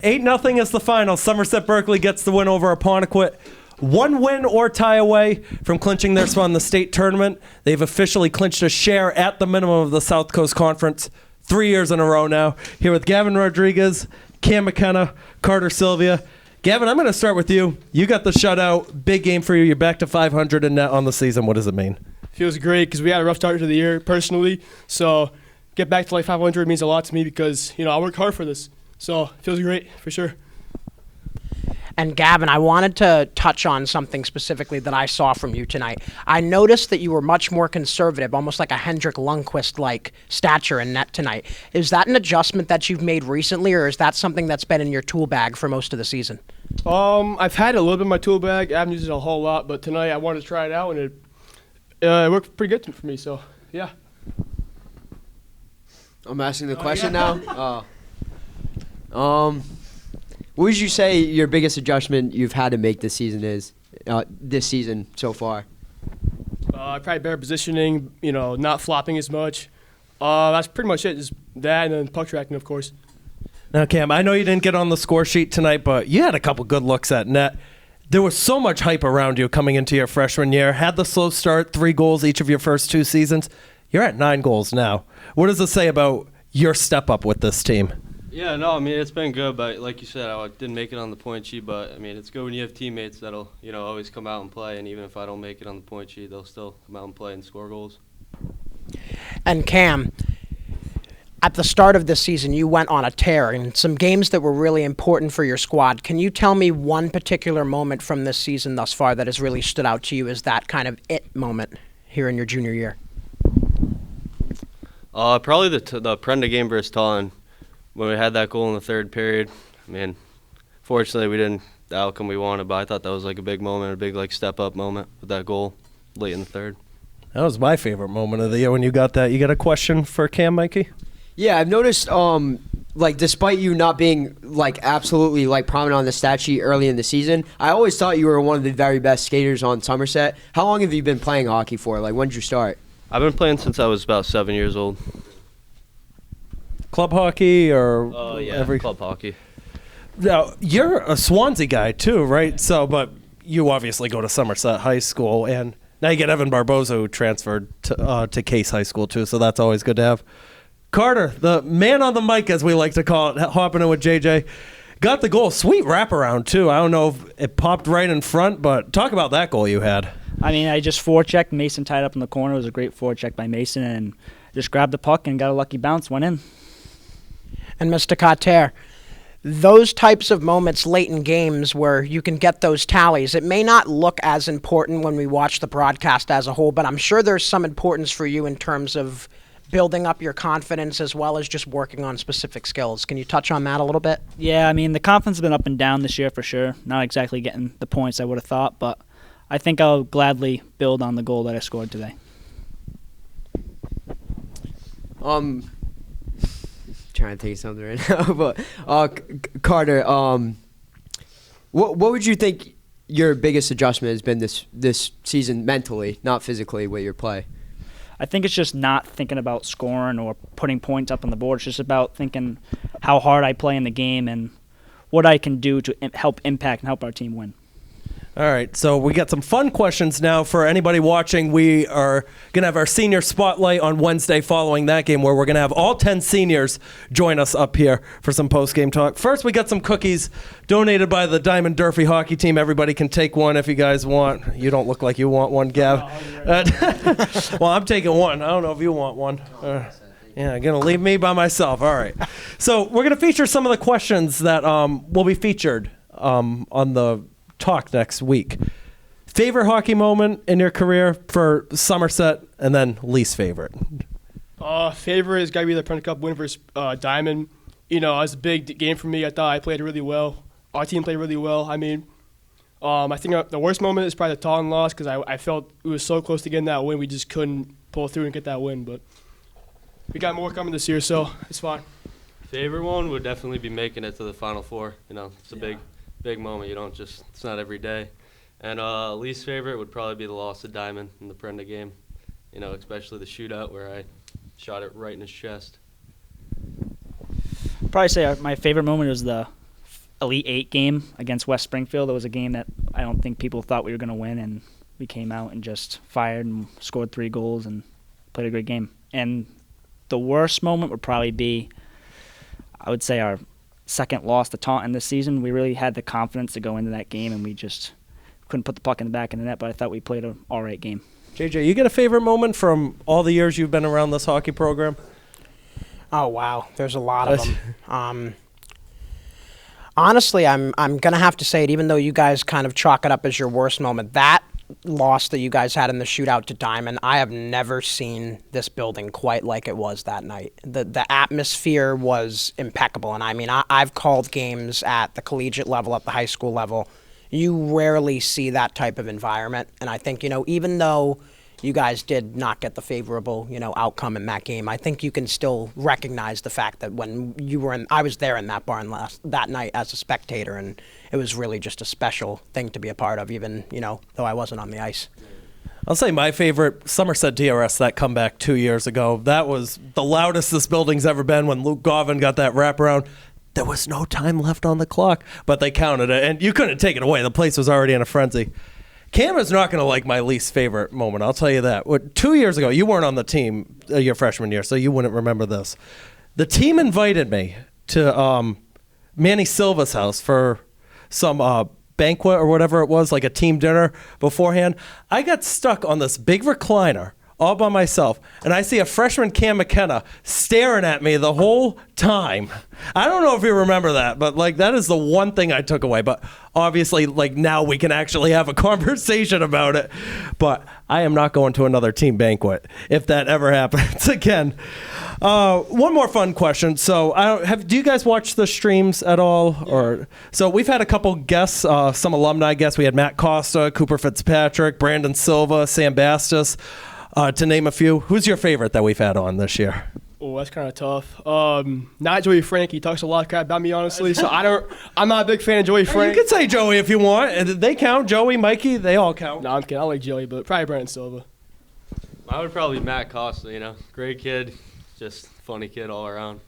8-0 is the final. Somerset Berkeley gets the win over Apponequet. One win or tie away from clinching their spot in the state tournament. They've officially clinched a share at the minimum of the South Coast Conference 3 years in a row now. Here with Gavin Rodrigues, Cam McKenna, Carter Silvia. Gavin, I'm going to start with you. You got the shutout. Big game for you. You're back to 500 in net on the season. What does it mean? Feels great because we had a rough start to the year personally. So get back to like 500 means a lot to me because, I worked hard for this. So it feels great for sure. And Gavin, I wanted to touch on something specifically that I saw from you tonight. I noticed that you were much more conservative, almost like a Hendrik Lundqvist-like stature in net tonight. Is that an adjustment that you've made recently, or is that something that's been in your tool bag for most of the season? I've had it a little bit in my tool bag. I haven't used it a whole lot, but tonight I wanted to try it out, and it worked pretty good for me. So yeah. I'm asking the question now. What would you say your biggest adjustment you've had to make this season is, this season so far? Probably better positioning, not flopping as much. That's pretty much it, just that and then puck tracking, of course. Now, Cam, I know you didn't get on the score sheet tonight, but you had a couple good looks at net. There was so much hype around you coming into your freshman year. Had the slow start, 3 goals each of your first 2 seasons. You're at 9 goals now. What does it say about your step up with this team? Yeah, no, it's been good, but like you said, I didn't make it on the point sheet, but, it's good when you have teammates that'll, always come out and play, and even if I don't make it on the point sheet, they'll still come out and play and score goals. And Cam, at the start of this season, you went on a tear in some games that were really important for your squad. Can you tell me one particular moment from this season thus far that has really stood out to you as that kind of it moment here in your junior year? Probably the Prenda game versus Taunton. When we had that goal in the third period, fortunately we didn't the outcome we wanted, but I thought that was like a big moment, a big step-up moment with that goal late in the third. That was my favorite moment of the year when you got that. You got a question for Cam, Mikey? Yeah, I've noticed, despite you not being, absolutely, prominent on the stat sheet early in the season, I always thought you were one of the very best skaters on Somerset. How long have you been playing hockey for? When did you start? I've been playing since I was about 7 years old. Club hockey or club hockey. Now, you're a Swansea guy too, right? So, but you obviously go to Somerset High School, and now you get Evan Barboza, who transferred to Case High School too, so that's always good to have. Carter, the man on the mic, as we like to call it, hopping in with JJ, got the goal. Sweet wraparound too. I don't know if it popped right in front, but talk about that goal you had. I just forechecked. Mason tied up in the corner. It was a great forecheck by Mason, and just grabbed the puck and got a lucky bounce, went in. And Mr. Carter, those types of moments late in games where you can get those tallies, it may not look as important when we watch the broadcast as a whole, but I'm sure there's some importance for you in terms of building up your confidence as well as just working on specific skills. Can you touch on that a little bit? Yeah, the confidence has been up and down this year for sure. Not exactly getting the points I would have thought, but I think I'll gladly build on the goal that I scored today. Trying to think of something right now, but Carter, what would you think your biggest adjustment has been this season mentally, not physically, with your play? I think it's just not thinking about scoring or putting points up on the board. It's just about thinking how hard I play in the game and what I can do to help impact and help our team win. All right, so we got some fun questions now for anybody watching. We are going to have our senior spotlight on Wednesday following that game, where we're going to have all 10 seniors join us up here for some post-game talk. First, we got some cookies donated by the Diamond Durfee hockey team. Everybody can take one if you guys want. You don't look like you want one, Gav. Well, I'm taking one. I don't know if you want one. Yeah, going to leave me by myself. All right. So we're going to feature some of the questions that will be featured on the talk next week. Favorite hockey moment in your career for Somerset, and then least favorite? Favorite is got to be the Prenda Cup win versus Diamond. It was a big game for me. I thought I played really well. Our team played really well. I think the worst moment is probably the Taunton loss because I felt it was so close to getting that win. We just couldn't pull through and get that win. But we got more coming this year, so it's fine. Favorite one would definitely be making it to the Final Four. It's a big moment. It's not every day. And least favorite would probably be the loss of Diamond in the Prenda game, especially the shootout where I shot it right in his chest. I'd probably say my favorite moment was the Elite Eight game against West Springfield. It was a game that I don't think people thought we were going to win, and we came out and just fired and scored 3 goals and played a great game. And the worst moment would probably be, I would say, our second loss to Taunton this season. We really had the confidence to go into that game, and we just couldn't put the puck in the back of the net, but I thought we played an all right game. JJ, you get a favorite moment from all the years you've been around this hockey program? Oh, wow. There's a lot of them. Honestly, I'm going to have to say it, even though you guys kind of chalk it up as your worst moment. That loss that you guys had in the shootout to Diamond, I have never seen this building quite like it was that night. The atmosphere was impeccable. And I mean, I've called games at the collegiate level, at the high school level. You rarely see that type of environment. And I think, even though you guys did not get the favorable, outcome in that game, I think you can still recognize the fact that when you were I was there in that barn that night as a spectator, and it was really just a special thing to be a part of, even, though I wasn't on the ice. I'll say my favorite, Somerset DRS, that comeback 2 years ago. That was the loudest this building's ever been when Luke Gavin got that wraparound. There was no time left on the clock, but they counted it, and you couldn't take it away. The place was already in a frenzy. Cam is not going to like my least favorite moment, I'll tell you that. 2 years ago, you weren't on the team your freshman year, so you wouldn't remember this. The team invited me to Manny Silva's house for some banquet or whatever it was, like a team dinner beforehand. I got stuck on this big recliner all by myself, and I see a freshman Cam McKenna staring at me the whole time. I don't know if you remember that, but that is the one thing I took away. But obviously, now we can actually have a conversation about it. But I am not going to another team banquet if that ever happens again. One more fun question. So, do you guys watch the streams at all? Yeah. So we've had a couple guests, some alumni guests. We had Matt Costa, Cooper Fitzpatrick, Brandon Silva, Sam Bastis. To name a few. Who's your favorite that we've had on this year? Oh, that's kind of tough. Not Joey Frank. He talks a lot of crap about me, honestly. So I'm not a big fan of Joey Frank. You can say Joey if you want. They count. Joey, Mikey, they all count. No, I'm kidding. I like Joey, but probably Brandon Silva. I would probably Matt Costa. Great kid, just funny kid all around.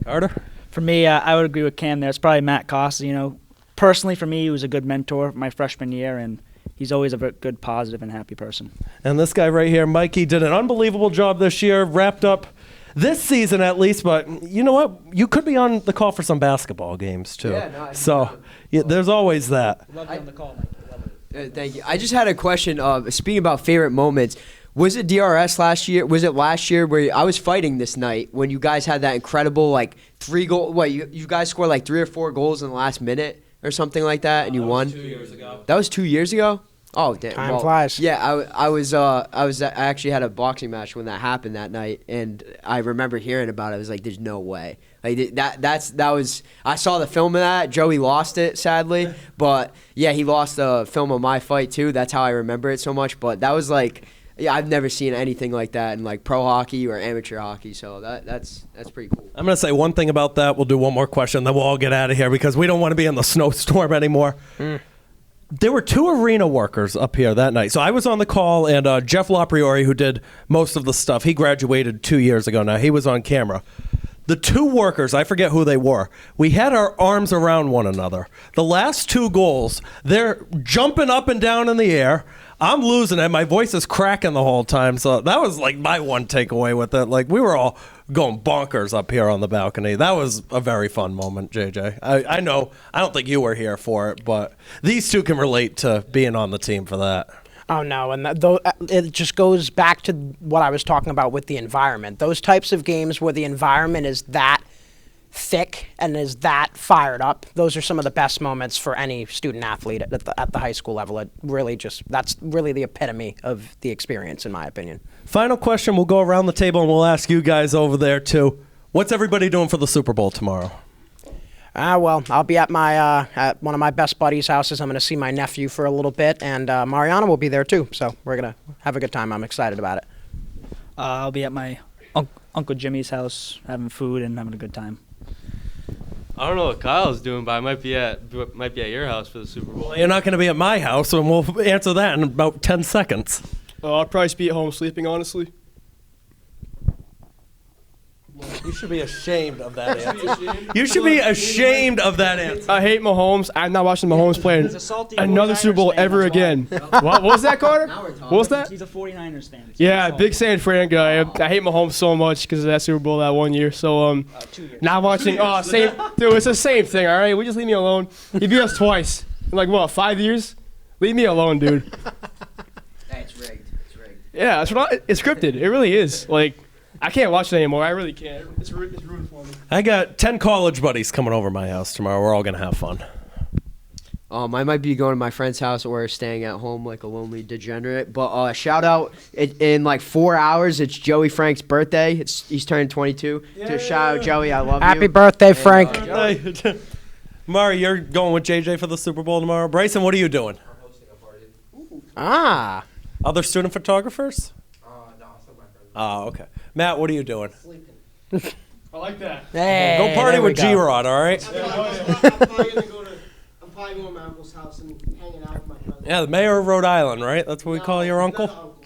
Carter? For me, I would agree with Cam there. It's probably Matt Costa. Personally, for me, he was a good mentor my freshman year, and he's always a very good, positive, and happy person. And this guy right here, Mikey, did an unbelievable job this year, wrapped up this season at least, but you know what? You could be on the call for some basketball games, too. There's always that. Love you on the call, Mikey. Thank you. I just had a question. Speaking about favorite moments, was it DRS last year? Was it last year where I was fighting this night when you guys had that incredible, 3 goal? What, you guys scored 3 or 4 goals in the last minute or something like that, and you won? That was 2 years ago. That was 2 years ago? Oh, damn. Time flies. Yeah, I actually had a boxing match when that happened that night, and I remember hearing about it. I was like, "There's no way." I saw the film of that. Joey lost it, sadly, but yeah, he lost the film of my fight too. That's how I remember it so much. But that was I've never seen anything like that in pro hockey or amateur hockey. So that's pretty cool. I'm gonna say one thing about that. We'll do one more question, then we'll all get out of here because we don't want to be in the snowstorm anymore. There were 2 arena workers up here that night. So I was on the call, and Jeff Lopriori, who did most of the stuff, he graduated 2 years ago now. He was on camera. The 2 workers, I forget who they were, we had our arms around one another. The last 2 goals, they're jumping up and down in the air. I'm losing it. My voice is cracking the whole time. So that was my one takeaway with it. We were all going bonkers up here on the balcony. That was a very fun moment, JJ. I know, I don't think you were here for it, but these 2 can relate to being on the team for that. Oh, no, and it just goes back to what I was talking about with the environment. Those types of games where the environment is that thick and is that fired up, those are some of the best moments for any student athlete at the high school level. That's really the epitome of the experience, in my opinion. Final question, we'll go around the table and we'll ask you guys over there too. What's everybody doing for the Super Bowl tomorrow? Well, I'll be at at one of my best buddies' houses. I'm going to see my nephew for a little bit, and Mariana will be there too. So we're going to have a good time. I'm excited about it. I'll be at my Uncle Jimmy's house having food and having a good time. I don't know what Kyle's doing, but I might be at your house for the Super Bowl. Well, you're not going to be at my house, and we'll answer that in about 10 seconds. I'll probably be at home sleeping, honestly. You should be ashamed of that answer. You should be ashamed of that answer. I hate Mahomes. I'm not watching Mahomes play He's a salty another 49ers Super Bowl fan, ever that's why. again. What was that, Carter? Now we're What talking. was that? He's a 49ers fan. He's Yeah, salty. big San Fran guy. I hate Mahomes so much because of that Super Bowl that 1 year. So 2 years. now watching. Oh, same. Dude, it's the same thing. All right, we just leave me alone. He beat us twice. In like what, 5 years? Leave me alone, dude. Hey, it's rigged. It's rigged. Yeah, it's scripted. It really is. Like, I can't watch it anymore. I really can't. It's ruined for me. I got 10 college buddies coming over my house tomorrow. We're all going to have fun. I might be going to my friend's house or staying at home like a lonely degenerate. But shout out in like 4 hours. It's Joey Frank's birthday. He's turning 22. So shout out Joey. I love you. Happy birthday, Frank. Mari, you're going with JJ for the Super Bowl tomorrow. Bryson, what are you doing? I'm hosting a party. Ah. Other student photographers? No, some of my friends. Oh, okay. Matt, what are you doing? Sleeping. I like that. Hey, Go party there we with go. G-Rod, all right? I'm probably going to my uncle's house and hanging out with my cousins. Yeah, the mayor of Rhode Island, right? That's what we call your uncle?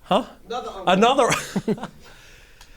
Huh? Another uncle. Another.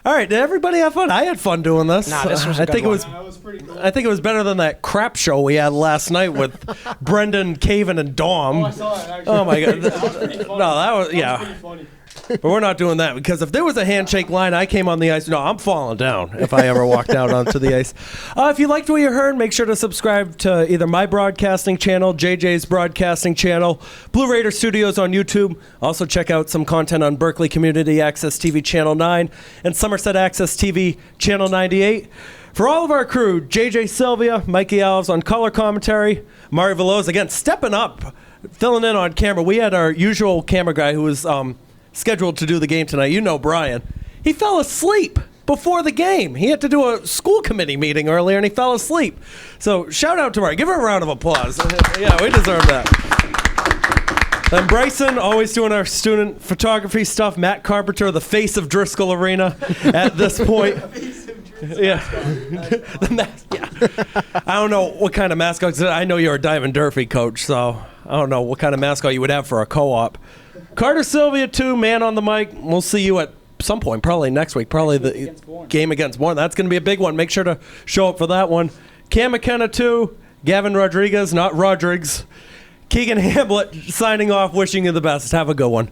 All right, did everybody have fun? I had fun doing this. Nah, this was a I good think one. it was. That was pretty cool. I think it was better than that crap show we had last night with Brendan, Caven, and Dom. I saw it, actually. Oh my god! That was pretty funny. No, that was That was yeah. pretty funny. But we're not doing that because if there was a handshake line, I came on the ice. No, I'm falling down if I ever walked out onto the ice. If you liked what you heard, make sure to subscribe to either my broadcasting channel, JJ's broadcasting channel, Blue Raider Studios on YouTube. Also check out some content on Berkeley Community Access TV Channel 9 and Somerset Access TV Channel 98. For all of our crew, JJ Silvia, Mikey Alves on color commentary, Mari Veloz, again, stepping up, filling in on camera. We had our usual camera guy who was scheduled to do the game tonight. You know Brian. He fell asleep before the game. He had to do a school committee meeting earlier, and he fell asleep. So shout out to Brian. Give her a round of applause. Yeah, we deserve that. And Bryson, always doing our student photography stuff. Matt Carpenter, the face of Driscoll Arena at this point. Yeah. Yeah. I don't know what kind of mascot. I know you're a Diamond Durfee coach, so I don't know what kind of mascot you would have for a co-op. Carter Silvia, too, man on the mic. We'll see you at some point, probably next week. Probably the game against Bourne. That's going to be a big one. Make sure to show up for that one. Cam McKenna, too. Gavin Rodrigues, not Rodrigues. Keegan Hamblett signing off, wishing you the best. Have a good one.